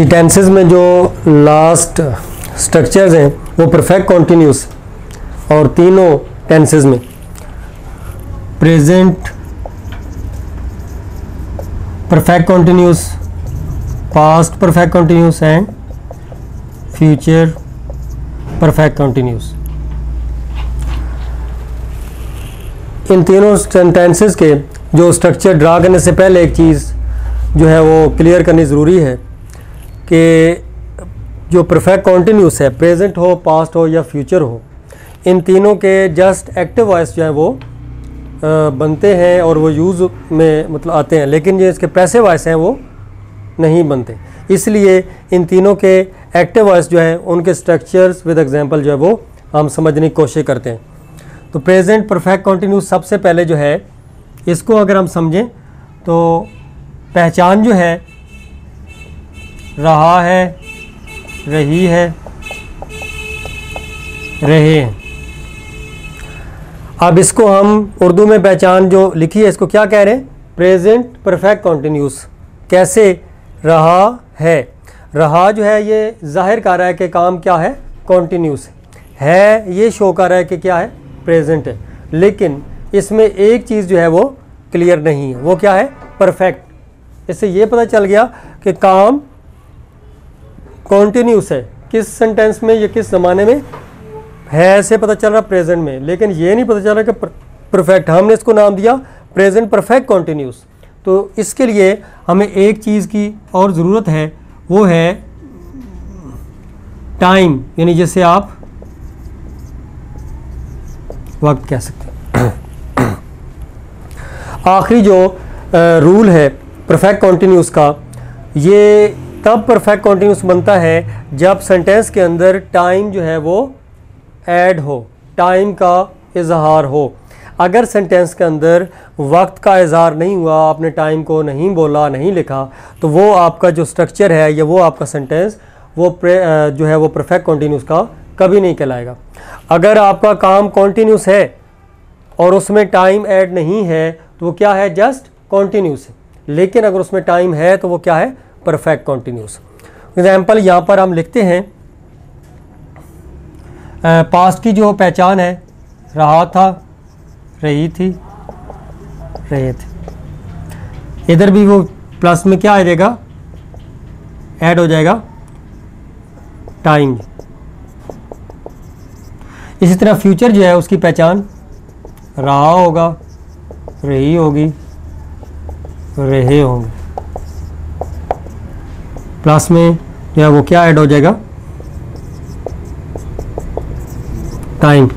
जी tenses में जो last structures हैं वो परफेक्ट कॉन्टिन्यूस और तीनों टेंसेस में present perfect continuous, past perfect continuous and future perfect continuous, इन तीनों सेंटेंसेस के जो स्ट्रक्चर ड्रा करने से पहले एक चीज़ जो है वो क्लियर करनी ज़रूरी है कि जो परफेक्ट कॉन्टिन्यूस है, प्रेजेंट हो, पास्ट हो या फ्यूचर हो, इन तीनों के जस्ट एक्टिव वॉइस जो है वो बनते हैं और वो यूज़ में मतलब आते हैं, लेकिन जो इसके पैसिव वॉइस हैं वो नहीं बनते। इसलिए इन तीनों के एक्टिव वॉइस जो है उनके स्ट्रक्चर्स विद एग्जांपल जो है वो हम समझने की कोशिश करते हैं। तो प्रेजेंट परफेक्ट कॉन्टिन्यूस सबसे पहले जो है इसको अगर हम समझें तो पहचान जो है रहा है, रही है, रहे हैं। अब इसको हम उर्दू में पहचान जो लिखी है इसको क्या कह रहे हैं? Present perfect continuous. कैसे? रहा है, रहा जो है ये जाहिर कर रहा है कि काम क्या है? कॉन्टिन्यूस है। ये शो कर रहा है कि क्या है? प्रेजेंट है। लेकिन इसमें एक चीज़ जो है वो क्लियर नहीं है, वो क्या है? परफेक्ट। इससे ये पता चल गया कि काम कॉन्टिन्यूस है। किस सेंटेंस में या किस ज़माने में है से पता चल रहा प्रेजेंट में, लेकिन ये नहीं पता चल रहा कि परफेक्ट। हमने इसको नाम दिया प्रेजेंट परफेक्ट कॉन्टिन्यूस। तो इसके लिए हमें एक चीज़ की और ज़रूरत है, वो है टाइम, यानी जैसे आप वक्त कह सकते हैं। आखिरी जो रूल है परफेक्ट कॉन्टिन्यूस का, ये तब परफेक्ट कॉन्टिन्यूस बनता है जब सेंटेंस के अंदर टाइम जो है वो ऐड हो, टाइम का इजहार हो। अगर सेंटेंस के अंदर वक्त का इजहार नहीं हुआ, आपने टाइम को नहीं बोला, नहीं लिखा, तो वो आपका जो स्ट्रक्चर है या वो आपका सेंटेंस वो जो है वो परफेक्ट कॉन्टिन्यूस का कभी नहीं कहलाएगा। अगर आपका काम कॉन्टिन्यूस है और उसमें टाइम ऐड नहीं है तो वो क्या है? जस्ट कॉन्टिन्यूस है। लेकिन अगर उसमें टाइम है तो वो क्या है? Perfect continuous. एग्जाम्पल यहाँ पर हम लिखते हैं, पास्ट की जो पहचान है, रहा था, रही थी, रहे थे। इधर भी वो प्लस में क्या आ जाएगा? ऐड हो जाएगा टाइम। इसी तरह फ्यूचर जो है उसकी पहचान रहा होगा, रही होगी, रहे होंगे। प्लस में जो है वो क्या ऐड हो जाएगा? टाइम।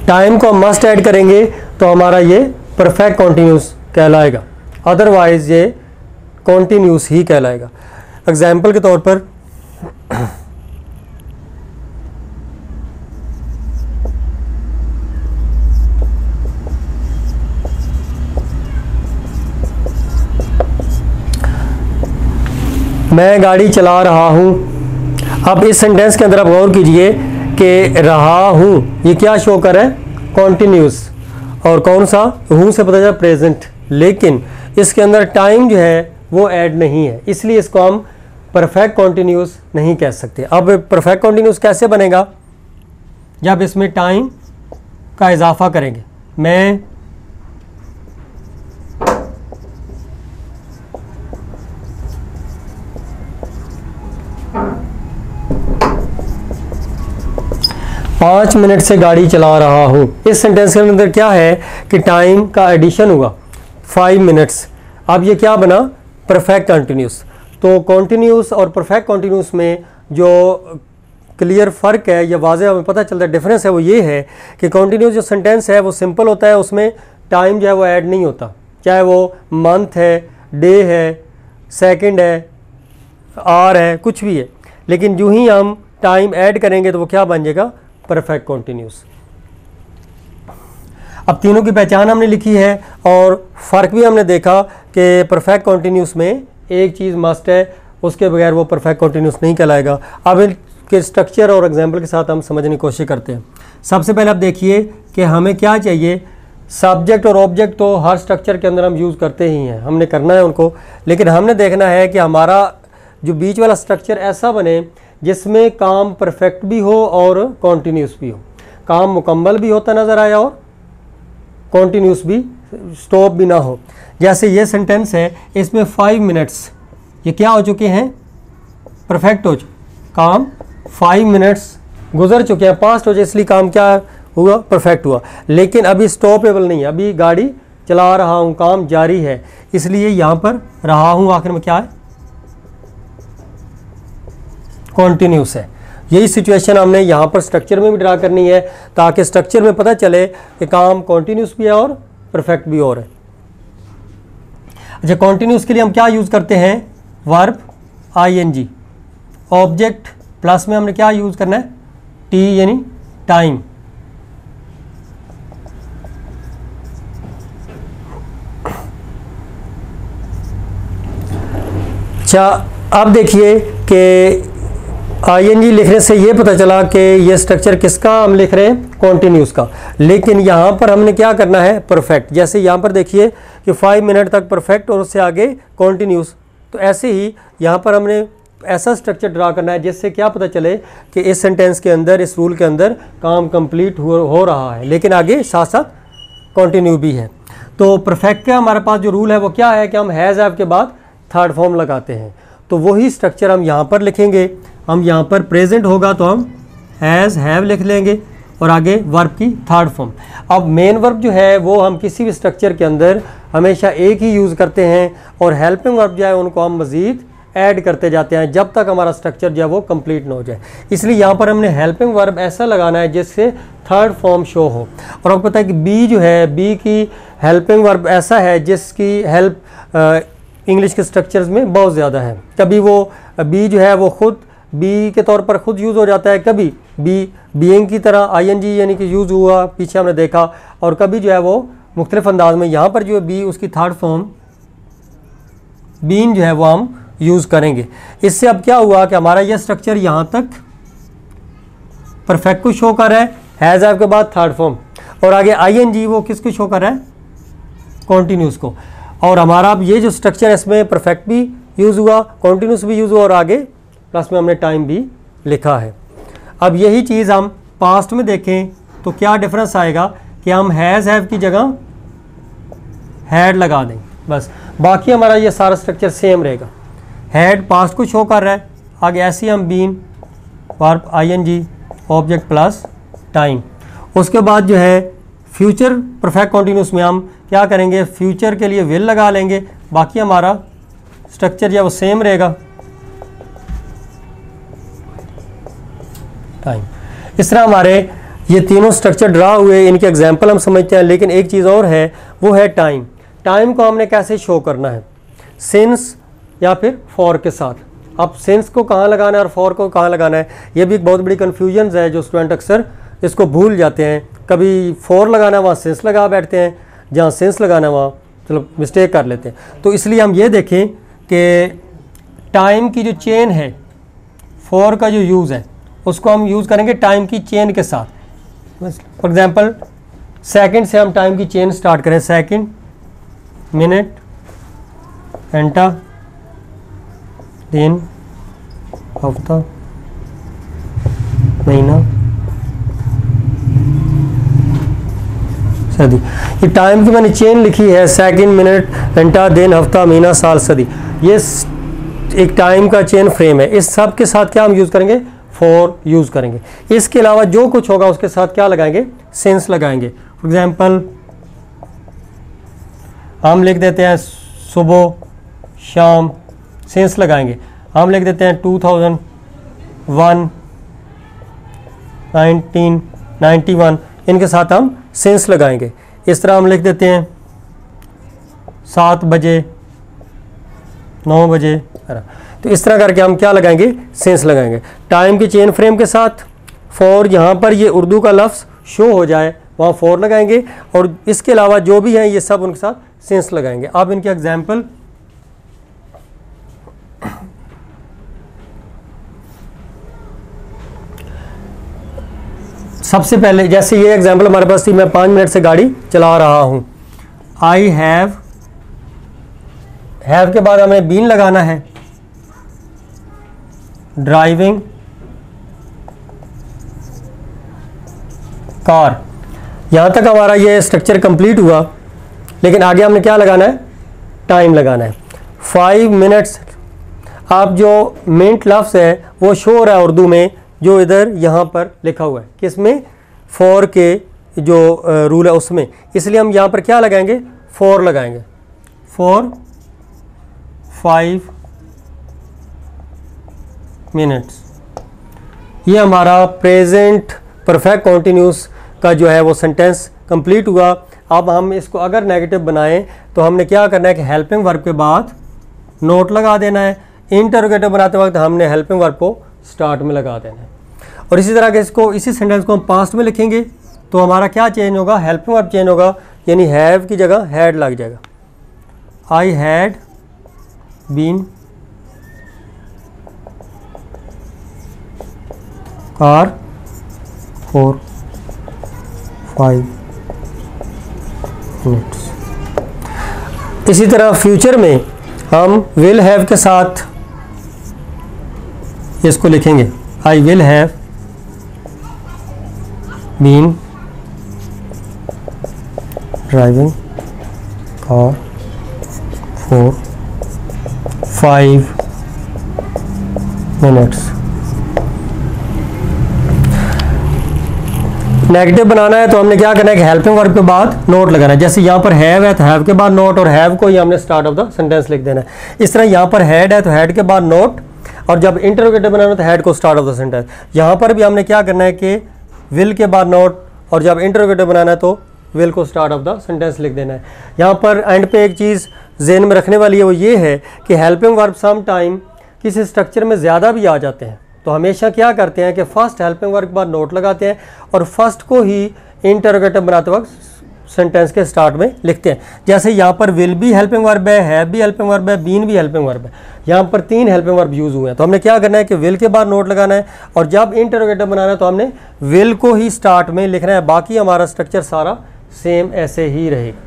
टाइम को हम मस्ट ऐड करेंगे तो हमारा ये परफेक्ट कॉन्टिन्यूस कहलाएगा, अदरवाइज ये कॉन्टिन्यूस ही कहलाएगा। एग्जाम्पल के तौर पर मैं गाड़ी चला रहा हूँ। अब इस सेंटेंस के अंदर आप गौर कीजिए कि रहा हूँ ये क्या शो कर रहा है? कॉन्टिन्यूस। और कौन सा? हूँ से पता चला प्रेजेंट। लेकिन इसके अंदर टाइम जो है वो ऐड नहीं है, इसलिए इसको हम परफेक्ट कॉन्टिन्यूस नहीं कह सकते। अब परफेक्ट कॉन्टिन्यूस कैसे बनेगा? जब इसमें टाइम का इजाफा करेंगे। मैं 5 मिनट से गाड़ी चला रहा हूँ। इस सेंटेंस के अंदर क्या है कि टाइम का एडिशन हुआ 5 मिनट्स। अब ये क्या बना? Perfect continuous. तो कॉन्टिन्यूस और परफेक्ट कॉन्टिन्यूस में जो क्लियर फ़र्क है या वाज़ेह हमें पता चलता है डिफरेंस है, वो ये है कि कॉन्टिन्यूस जो सेंटेंस है वो सिंपल होता है, उसमें टाइम जो है वो ऐड नहीं होता, चाहे वो मंथ है, डे है, सेकंड है, आवर है, कुछ भी है। लेकिन जो ही हम टाइम ऐड करेंगे तो वो क्या बन जाएगा? Perfect continuous. अब तीनों की पहचान हमने लिखी है और फ़र्क भी हमने देखा कि परफेक्ट कॉन्टिन्यूस में एक चीज़ मस्ट है, उसके बगैर वो परफेक्ट कॉन्टिन्यूस नहीं कहलाएगा। अब इनके स्ट्रक्चर और एग्जाम्पल के साथ हम समझने की कोशिश करते हैं। सबसे पहले आप देखिए कि हमें क्या चाहिए। सब्जेक्ट और ऑब्जेक्ट तो हर स्ट्रक्चर के अंदर हम यूज़ करते ही हैं, हमने करना है उनको, लेकिन हमने देखना है कि हमारा जो बीच वाला स्ट्रक्चर ऐसा बने जिसमें काम परफेक्ट भी हो और कॉन्टीन्यूस भी हो, काम मुकम्मल भी होता नज़र आया और कॉन्टीन्यूस भी, स्टॉप भी ना हो। जैसे ये सेंटेंस है, इसमें 5 मिनट्स ये क्या हो चुके हैं, परफेक्ट हो चुके, काम 5 मिनट्स गुजर चुके हैं, पास्ट हो जाए, इसलिए काम क्या हुआ, परफेक्ट हुआ। लेकिन अभी स्टॉपेबल नहीं है, अभी गाड़ी चला रहा हूँ, काम जारी है, इसलिए यहाँ पर रहा हूँ आखिर में क्या है, कॉन्टीन्यूस है। यही सिचुएशन हमने यहाँ पर स्ट्रक्चर में भी ड्रा करनी है, ताकि स्ट्रक्चर में पता चले कि काम कॉन्टीन्यूस भी है और परफेक्ट भी और है। अच्छा, कॉन्टीन्यूस के लिए हम क्या यूज़ करते हैं, वर्ब ing, ऑब्जेक्ट प्लस में हमने क्या यूज़ करना है, टी यानी टाइम। अच्छा, अब देखिए कि ing लिखने से ये पता चला कि ये स्ट्रक्चर किसका हम लिख रहे हैं, कॉन्टीन्यूस का। लेकिन यहाँ पर हमने क्या करना है, परफेक्ट। जैसे यहाँ पर देखिए कि 5 मिनट तक परफेक्ट और उससे आगे कॉन्टीन्यूस, तो ऐसे ही यहाँ पर हमने ऐसा स्ट्रक्चर ड्रा करना है जिससे क्या पता चले कि इस सेंटेंस के अंदर, इस रूल के अंदर काम कंप्लीट हो रहा है, लेकिन आगे साथ साथ कॉन्टीन्यू भी है। तो परफेक्ट का हमारे पास जो रूल है वो क्या है कि हम हैज़ हैव के बाद थर्ड फॉर्म लगाते हैं। तो वही स्ट्रक्चर हम यहाँ पर लिखेंगे। हम यहाँ पर प्रेजेंट होगा तो हम हैज़ हैव लिख लेंगे और आगे वर्ब की थर्ड फॉर्म। अब मेन वर्ब जो है वो हम किसी भी स्ट्रक्चर के अंदर हमेशा एक ही यूज़ करते हैं, और हेल्पिंग वर्ब जो है उनको हम मज़ीद ऐड करते जाते हैं जब तक हमारा स्ट्रक्चर जो है वो कंप्लीट ना हो जाए। इसलिए यहाँ पर हमने हेल्पिंग वर्ब ऐसा लगाना है जिससे थर्ड फॉर्म शो हो। और आपको पता है कि बी जो है, बी की हेल्पिंग वर्ब ऐसा है जिसकी हेल्प इंग्लिश के स्ट्रक्चर्स में बहुत ज़्यादा है। कभी वो बी जो है वो खुद बी के तौर पर खुद यूज़ हो जाता है, कभी बी बीइंग की तरह ing यानी कि यूज़ हुआ, पीछे हमने देखा, और कभी जो है वो मुख्तलिफ अंदाज में। यहाँ पर जो है बी, उसकी थर्ड फॉर्म बीन जो है वो हम यूज़ करेंगे। इससे अब क्या हुआ कि हमारा यह स्ट्रक्चर यहाँ तक परफेक्ट को शो कर रहा है, हैज़ हैव के बाद थर्ड फॉर्म, और आगे ing वो किसको शो कर रहा है, कॉन्टीन्यूस को। और हमारा अब ये जो स्ट्रक्चर है इसमें परफेक्ट भी यूज़ हुआ, कॉन्टीन्यूस भी यूज़ हुआ, और आगे प्लस में हमने टाइम भी लिखा है। अब यही चीज़ हम पास्ट में देखें तो क्या डिफरेंस आएगा कि हम हैज़ हैव की जगह हैड लगा दें, बस। बाकी हमारा ये सारा स्ट्रक्चर सेम रहेगा। हैड पास्ट को शो कर रहा है, आगे ऐसे ही हम been, verb ing, object plus time. उसके बाद जो है फ्यूचर परफेक्ट कॉन्टीन्यूस में हम क्या करेंगे, फ्यूचर के लिए विल लगा लेंगे, बाकी हमारा स्ट्रक्चर जो है वो सेम रहेगा, टाइम। इस तरह हमारे ये तीनों स्ट्रक्चर ड्रा हुए, इनके एग्जांपल हम समझते हैं। लेकिन एक चीज़ और है, वो है टाइम। टाइम को हमने कैसे शो करना है, सिंस या फिर फॉर के साथ। अब सिंस को कहाँ लगाना है और फॉर को कहाँ लगाना है, ये भी एक बहुत बड़ी कन्फ्यूजन है जो स्टूडेंट अक्सर इसको भूल जाते हैं। कभी फॉर लगाना है वहाँ सिंस लगा बैठते हैं, जहाँ सिंस लगाना है वहाँ चलो मिस्टेक कर लेते हैं। तो इसलिए हम ये देखें कि टाइम की जो चेन है, फॉर का जो यूज़ है उसको हम यूज़ करेंगे टाइम की चेन के साथ। फॉर एग्जांपल सेकंड से हम टाइम की चेन स्टार्ट करें, सेकंड, मिनट, घंटा, दिन, हफ्ता, महीना, सदी। ये टाइम की मैंने चेन लिखी है, सेकंड, मिनट, घंटा, दिन, हफ्ता, महीना, साल, सदी। ये एक टाइम का चेन फ्रेम है। इस सब के साथ क्या हम यूज़ करेंगे, फॉर यूज़ करेंगे। इसके अलावा जो कुछ होगा उसके साथ क्या लगाएंगे, सिंस लगाएंगे। फॉर एग्जांपल हम लिख देते हैं सुबह, शाम, सिंस लगाएंगे। हम लिख देते हैं 2001, 1991, इनके साथ हम सिंस लगाएंगे। इस तरह हम लिख देते हैं 7 बजे, 9 बजे। तो इस तरह करके हम क्या लगाएंगे, सेंस लगाएंगे। टाइम की चेन फ्रेम के साथ फॉर, यहाँ पर ये उर्दू का लफ्ज़ शो हो जाए वहाँ फॉर लगाएंगे, और इसके अलावा जो भी हैं ये सब उनके साथ सेंस लगाएंगे। अब इनके एग्जाम्पल, सबसे पहले जैसे ये एग्जाम्पल हमारे पास थी, मैं 5 मिनट से गाड़ी चला रहा हूँ। आई हैव के बाद हमें बीन लगाना है, ड्राइविंग कार। यहाँ तक हमारा ये स्ट्रक्चर कंप्लीट हुआ, लेकिन आगे हमने क्या लगाना है, टाइम लगाना है 5 मिनट्स। आप जो मिनट लफ्ज़ है वो शो हो रहा है उर्दू में, जो इधर यहाँ पर लिखा हुआ है, किसमें, फॉर के जो रूल है उसमें, इसलिए हम यहाँ पर क्या लगाएंगे, फॉर लगाएंगे, फॉर 5 मिनट्स। ये हमारा प्रेजेंट परफेक्ट कॉन्टिन्यूस का जो है वो सेंटेंस कंप्लीट हुआ। अब हम इसको अगर नेगेटिव बनाएं तो हमने क्या करना है कि हेल्पिंग वर्ब के बाद नोट लगा देना है। इंटरोगेटिव बनाते वक्त हमने हेल्पिंग वर्ब को स्टार्ट में लगा देना है। और इसी तरह के इसी सेंटेंस को हम पास्ट में लिखेंगे तो हमारा क्या चेंज होगा, हेल्पिंग वर्ब चेंज होगा, यानी हैव की जगह हैड लग जाएगा। I had been car for 5 minutes. इसी तरह फ्यूचर में हम विल हैव के साथ इसको लिखेंगे, I will have been driving car for 5 minutes. Negative बनाना है तो हमने क्या करना है कि हेल्पिंग वर्ब के बाद नोट लगाना है। जैसे यहाँ पर हैव है तो हैव के बाद नोट, और हैव को ही हमने स्टार्ट ऑफ द सेंटेंस लिख देना है। इस तरह यहाँ पर हैड है तो हैड के बाद नोट, और जब इंटरोगेटिव बनाना है तो हैड को स्टार्ट ऑफ द सेंटेंस। यहाँ पर भी हमने क्या करना है कि विल के बाद नोट, और जब इंटरोगेटिव बनाना है तो विल को स्टार्ट ऑफ द सेंटेंस लिख देना है। यहाँ पर एंड पे एक चीज़ ज़हन में रखने वाली है, वो ये है कि हेल्पिंग वर्ब सम टाइम किसी स्ट्रक्चर में ज़्यादा भी आ जाते हैं, तो हमेशा क्या करते हैं कि फर्स्ट हेल्पिंग वर्ब के बाद नोट लगाते हैं और फर्स्ट को ही इंटरोगेटिव बनाते वक्त सेंटेंस के स्टार्ट में लिखते हैं। जैसे यहाँ पर विल भी हेल्पिंग वर्ब है, हैव भी हेल्पिंग वर्ब है, बीन भी हेल्पिंग वर्ब है। यहाँ पर 3 हेल्पिंग वर्ब यूज़ हुए हैं, तो हमने क्या करना है कि विल के बाद नोट लगाना है, और जब इंटरोगेटिव बनाना है तो हमने विल को ही स्टार्ट में लिखना है। बाकी हमारा स्ट्रक्चर सारा सेम ऐसे ही रहेगा।